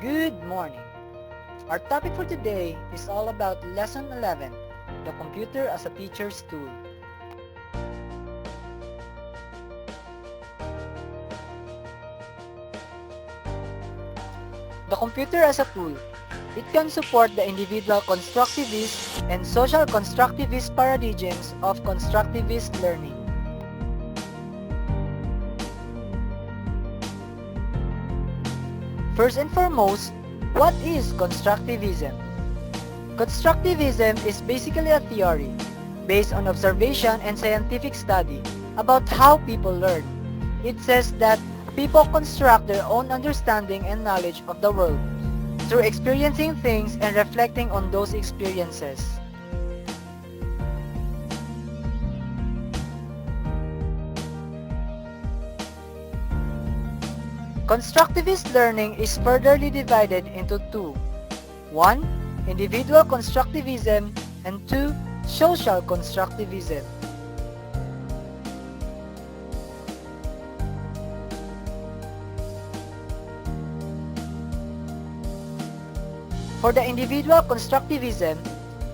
Good morning. Our topic for today is all about Lesson 11, the computer as a teacher's tool. The computer as a tool. It can support the individual constructivist and social constructivist paradigms of constructivist learning. First and foremost, what is constructivism? Constructivism is basically a theory based on observation and scientific study about how people learn. It says that people construct their own understanding and knowledge of the world through experiencing things and reflecting on those experiences. Constructivist learning is furtherly divided into two. 1. Individual constructivism and 2. Social constructivism. For the individual constructivism,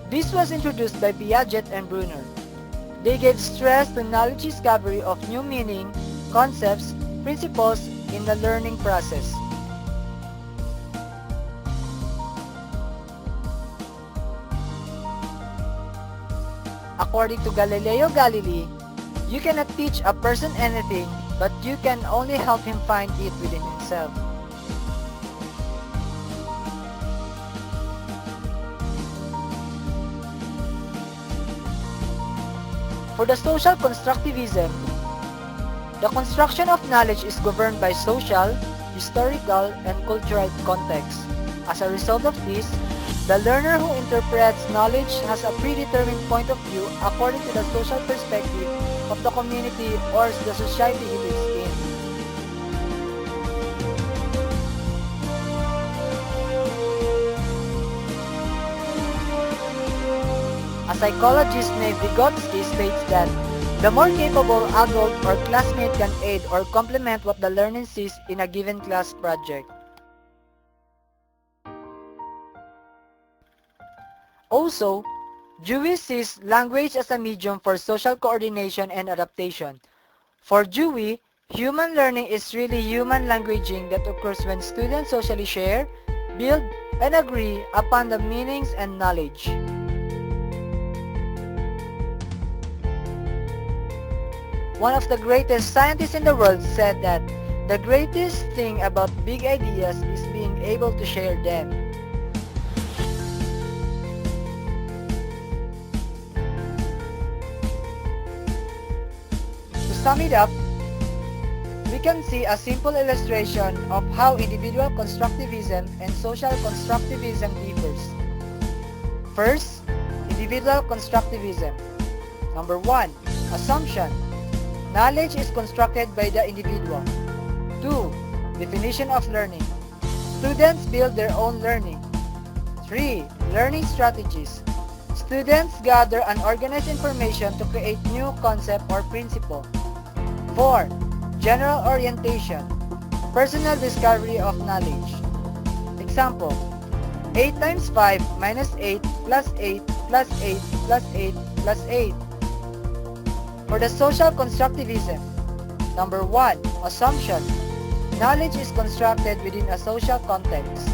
this was introduced by Piaget and Brunner. They gave stress to knowledge discovery of new meaning, concepts, principles in the learning process. According to Galileo Galilei, you cannot teach a person anything, but you can only help him find it within himself. For the social constructivism, the construction of knowledge is governed by social, historical, and cultural context. As a result of this, the learner who interprets knowledge has a predetermined point of view according to the social perspective of the community or the society he lives in. A psychologist named Vygotsky states that the more capable adult or classmate can aid or complement what the learner sees in a given class project. Also, Dewey sees language as a medium for social coordination and adaptation. For Dewey, human learning is really human languaging that occurs when students socially share, build, and agree upon the meanings and knowledge. One of the greatest scientists in the world said that the greatest thing about big ideas is being able to share them. To sum it up, we can see a simple illustration of how individual constructivism and social constructivism differs. First, individual constructivism. Number 1, assumption. Knowledge is constructed by the individual. 2. Definition of learning. Students build their own learning. 3. Learning strategies. Students gather and organize information to create new concept or principle. 4. General orientation. Personal discovery of knowledge. Example, 8 times 5 minus 8 plus 8 plus 8 plus 8 plus 8. For the social constructivism, number 1, assumption. Knowledge is constructed within a social context.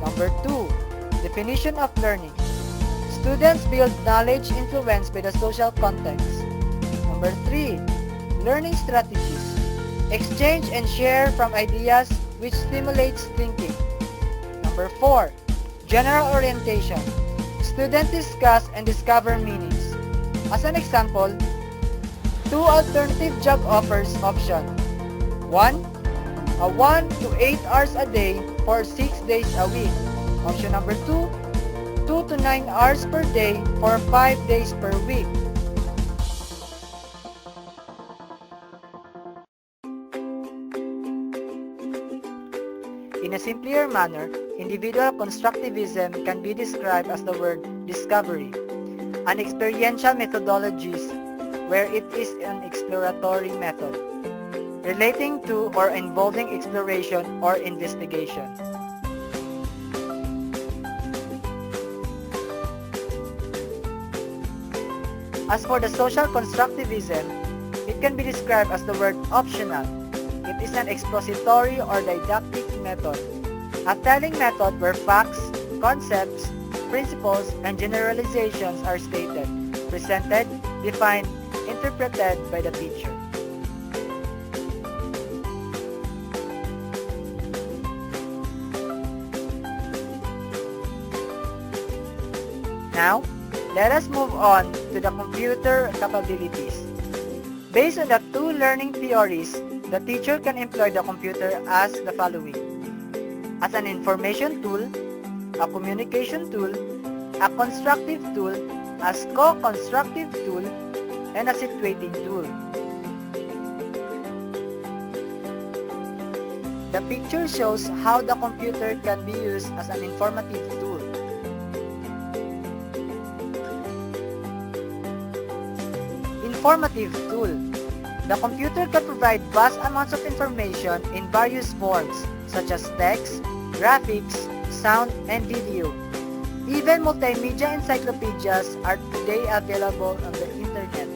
Number 2, definition of learning. Students build knowledge influenced by the social context. Number 3, learning strategies. Exchange and share from ideas which stimulates thinking. Number 4, general orientation. Students discuss and discover meanings. As an example, 2 alternative job offers option. 1. A 1 to 8 hours a day for 6 days a week. Option number 2. 2 to 9 hours per day for 5 days per week. In a simpler manner, individual constructivism can be described as the word discovery, an experiential methodologies where it is an exploratory method, relating to or involving exploration or investigation. As for the social constructivism, it can be described as the word optional. It is an expository or didactic method, a telling method where facts, concepts, principles, and generalizations are stated, presented, defined, interpreted by the teacher. Now, let us move on to the computer capabilities. Based on the two learning theories, the teacher can employ the computer as the following: as an information tool, a communication tool, a constructive tool, as co-constructive tool, and a situating tool. The picture shows how the computer can be used as an informative tool. Informative tool. The computer can provide vast amounts of information in various forms such as text, graphics, sound, and video. Even multimedia encyclopedias are today available on the internet.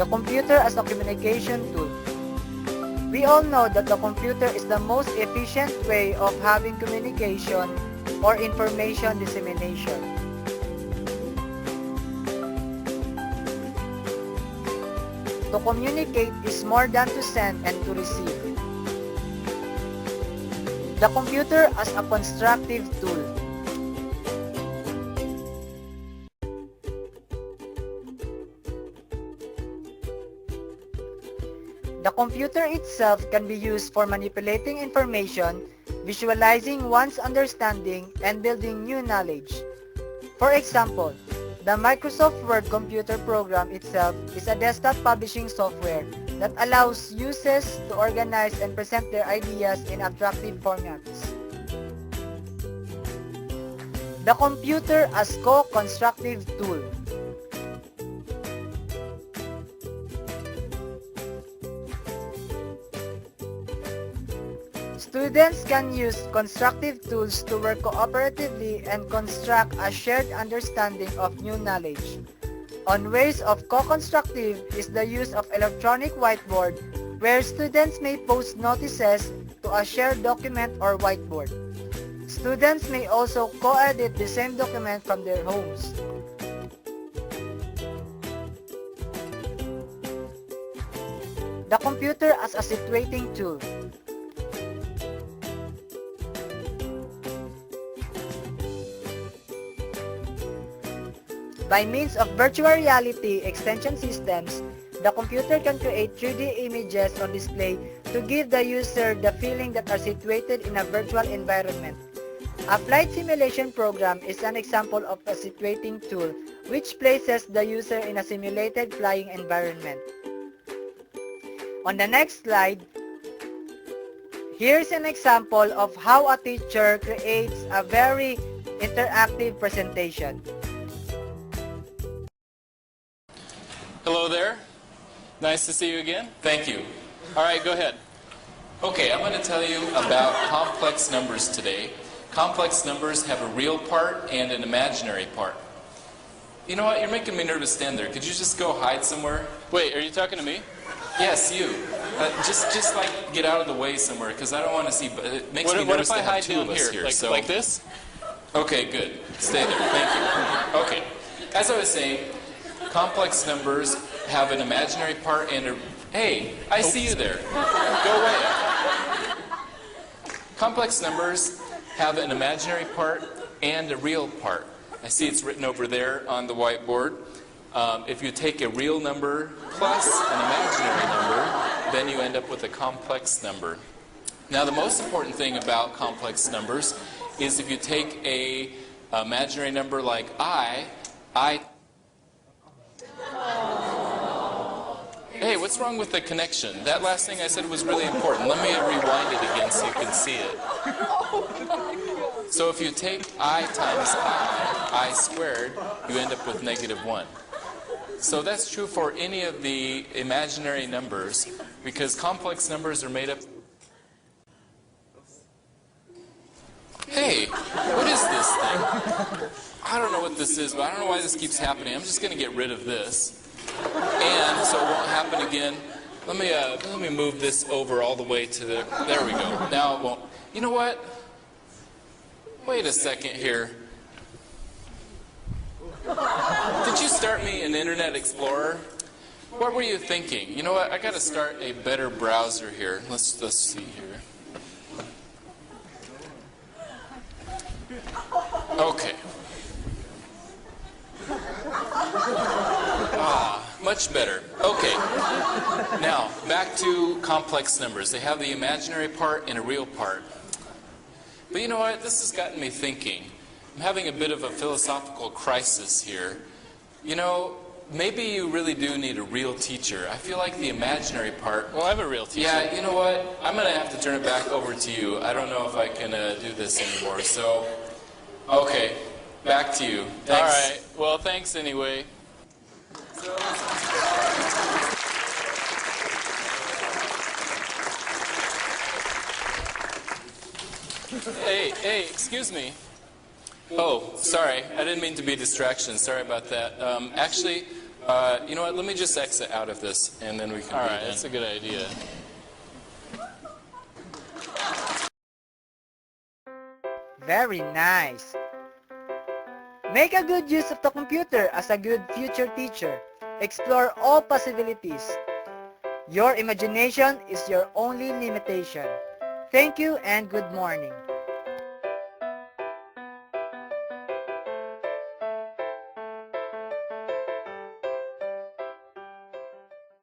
The computer as a communication tool. We all know that the computer is the most efficient way of having communication or information dissemination. To communicate is more than to send and to receive. The computer as a constructive tool. The computer itself can be used for manipulating information, visualizing one's understanding, and building new knowledge. For example, the Microsoft Word computer program itself is a desktop publishing software that allows users to organize and present their ideas in attractive formats. The computer as co-constructive tool. Students can use constructive tools to work cooperatively and construct a shared understanding of new knowledge. On ways of co-constructive is the use of electronic whiteboard, where students may post notices to a shared document or whiteboard. Students may also co-edit the same document from their homes. The computer as a situating tool. By means of virtual reality extension systems, the computer can create 3D images on display to give the user the feeling that are situated in a virtual environment. A flight simulation program is an example of a situating tool which places the user in a simulated flying environment. On the next slide, here's an example of how a teacher creates a very interactive presentation. Hello there. Nice to see you again. Thank you. All right, go ahead. Okay, I'm going to tell you about complex numbers today. Complex numbers have a real part and an imaginary part. You know what? You're making me nervous. Stand there. Could you just go hide somewhere? Wait, are you talking to me? Yes, you. Just like get out of the way somewhere, because I don't want to see. But it makes me What nervous if I to have hide two down of us here, here. So like this? Okay, good. Stay there. Thank you. Okay. As I was saying, complex numbers have an imaginary part and a... Hey, I see you there. Go away. Complex numbers have an imaginary part and a real part. I see it's written over there on the whiteboard. If you take a real number plus an imaginary number, then you end up with a complex number. Now, the most important thing about complex numbers is if you take a imaginary number like I... Hey, what's wrong with the connection? That last thing I said was really important. Let me rewind it again so you can see it. So if you take I times I squared, you end up with -1. So that's true for any of the imaginary numbers, because complex numbers are made up... Hey, what is this thing? I don't know what this is, but I don't know why this keeps happening. I'm just going to get rid of this. And so it won't happen again. Let me move this over all the way to the, there we go. Now it won't. You know what? Wait a second here. Did you start me an Internet Explorer? What were you thinking? You know what? I got to start a better browser here. Let's see here. Okay. Much better. Okay. Now, back to complex numbers. They have the imaginary part and a real part. But you know what? This has gotten me thinking. I'm having a bit of a philosophical crisis here. You know, maybe you really do need a real teacher. I feel like the imaginary part... Well, I have a real teacher. Yeah, you know what? I'm going to have to turn it back over to you. I don't know if I can do this anymore. So, okay. Back to you. Thanks. All right. Well, thanks anyway. Hey, excuse me. Oh, sorry. I didn't mean to be a distraction. Sorry about that. Actually, you know what? Let me just exit out of this, and then we can All be right, done. that's a good idea. Very nice. Make a good use of the computer as a good future teacher. Explore all possibilities. Your imagination is your only limitation. Thank you and good morning.